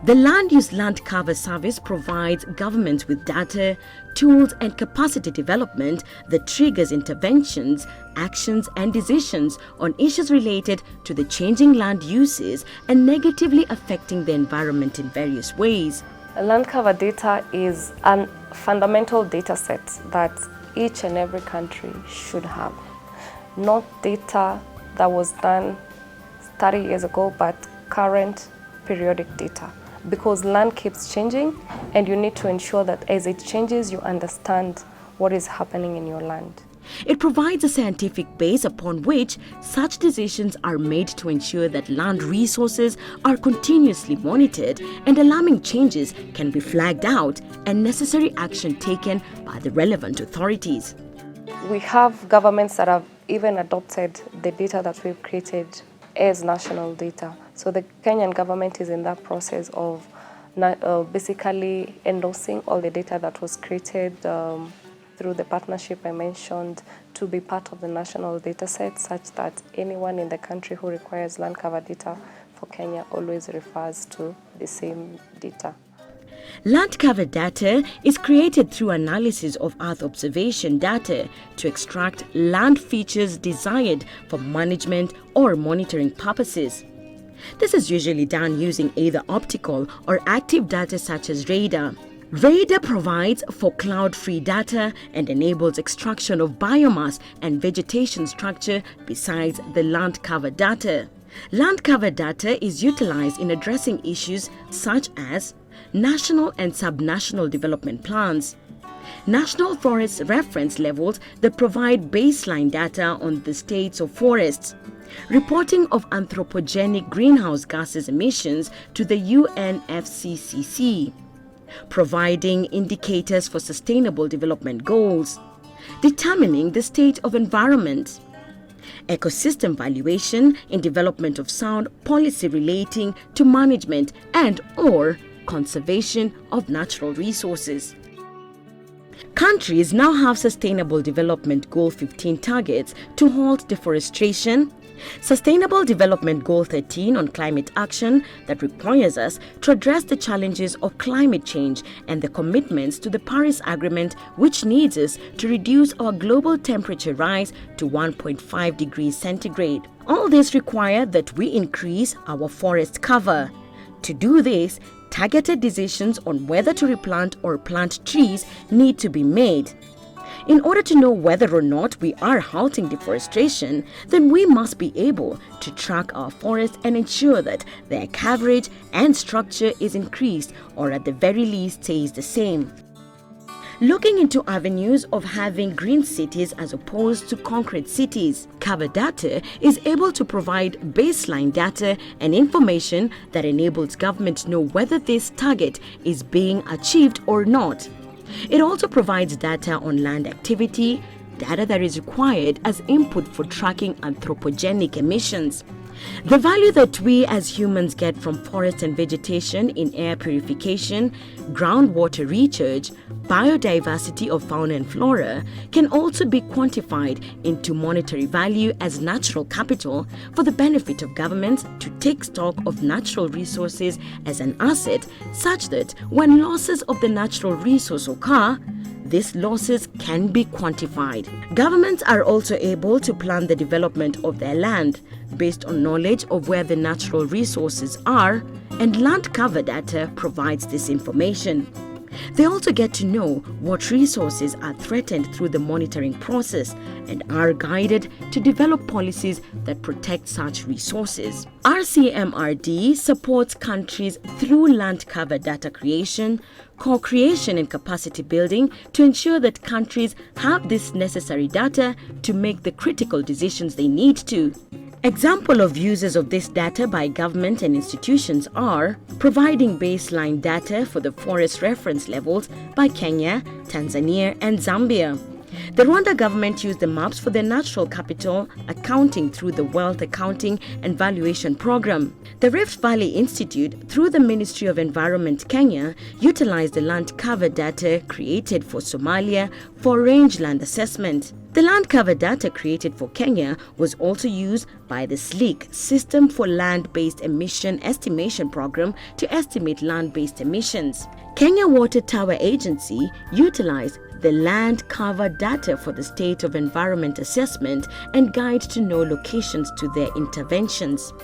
The Land Use Land Cover Service provides governments with data, tools and capacity development that triggers interventions, actions and decisions on issues related to the changing land uses and negatively affecting the environment in various ways. Land cover data is a fundamental data set that each and every country should have. Not data that was done 30 years ago, but current periodic data. Because land keeps changing and you need to ensure that as it changes, you understand what is happening in your land. It provides a scientific base upon which such decisions are made to ensure that land resources are continuously monitored and alarming changes can be flagged out and necessary action taken by the relevant authorities. We have governments that have even adopted the data that we've created as national data. So the Kenyan government is in that process of basically endorsing all the data that was created through the partnership I mentioned to be part of the national data set, such that anyone in the country who requires land cover data for Kenya always refers to the same data. Land cover data is created through analysis of Earth observation data to extract land features desired for management or monitoring purposes. This is usually done using either optical or active data such as radar. Radar provides for cloud-free data and enables extraction of biomass and vegetation structure besides the land cover data. Land cover data is utilized in addressing issues such as national and subnational development plans, national forest reference levels that provide baseline data on the states of forests, reporting of anthropogenic greenhouse gases emissions to the UNFCCC, providing indicators for sustainable development goals, determining the state of environment, ecosystem valuation in development of sound policy relating to management and/or conservation of natural resources. Countries now have Sustainable Development Goal 15 targets to halt deforestation, Sustainable Development Goal 13 on climate action that requires us to address the challenges of climate change, and the commitments to the Paris Agreement, which needs us to reduce our global temperature rise to 1.5 degrees centigrade. All this require that we increase our forest cover. To do this, targeted decisions on whether to replant or plant trees need to be made. In order to know whether or not we are halting deforestation, then we must be able to track our forests and ensure that their coverage and structure is increased or at the very least stays the same. Looking into avenues of having green cities as opposed to concrete cities, cover data is able to provide baseline data and information that enables government to know whether this target is being achieved or not. It also provides data on land activity, data that is required as input for tracking anthropogenic emissions. The value that we as humans get from forest and vegetation in air purification, groundwater recharge, biodiversity of fauna and flora can also be quantified into monetary value as natural capital for the benefit of governments to take stock of natural resources as an asset, such that when losses of the natural resource occur, these losses can be quantified. Governments are also able to plan the development of their land based on knowledge of where the natural resources are, and land cover data provides this information. They also get to know what resources are threatened through the monitoring process and are guided to develop policies that protect such resources. RCMRD supports countries through land cover data creation, co-creation and capacity building to ensure that countries have this necessary data to make the critical decisions they need to. Example of uses of this data by government and institutions are providing baseline data for the forest reference levels by Kenya, Tanzania, and Zambia. The Rwanda government used the maps for their natural capital accounting through the Wealth Accounting and Valuation Program. The Rift Valley Institute, through the Ministry of Environment Kenya, utilized the land cover data created for Somalia for range land assessment. The land cover data created for Kenya was also used by the SLEEK System for Land-Based Emission Estimation Program to estimate land-based emissions. Kenya Water Tower Agency utilized the land cover data for the State of Environment Assessment and Guide to Know locations to their interventions.